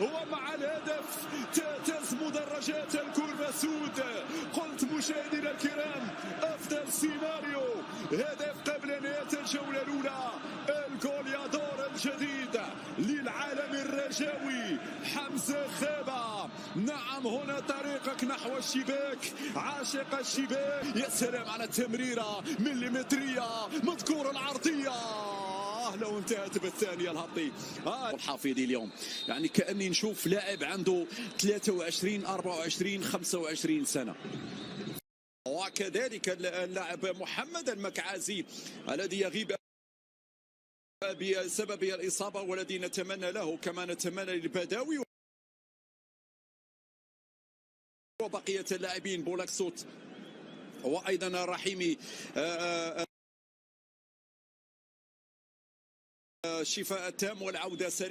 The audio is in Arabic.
ومع الهدف تعتز مدرجات الكرة سود. قلت مشاهدينا الكرام أفضل سيناريو هدف قبل نهاية الجولة الأولى. الجوليادور الجديد للعالم الرجاوي حمزة خابة. نعم هنا طريقك نحو الشباك، عاشق الشباك. يا سلام على التمريرة مليمترية، مذكور العرضية لو انتهت بالثانية الهطي. الحافظي اليوم يعني كأني نشوف لاعب عنده 23 24 25 سنة. وكذلك اللاعب محمد المكعازي الذي يغيب بسبب الإصابة والذي نتمنى له كما نتمنى للبداوي وبقية اللاعبين بولاكسوت وأيضا رحيمي الشفاء التام والعودة سريعة.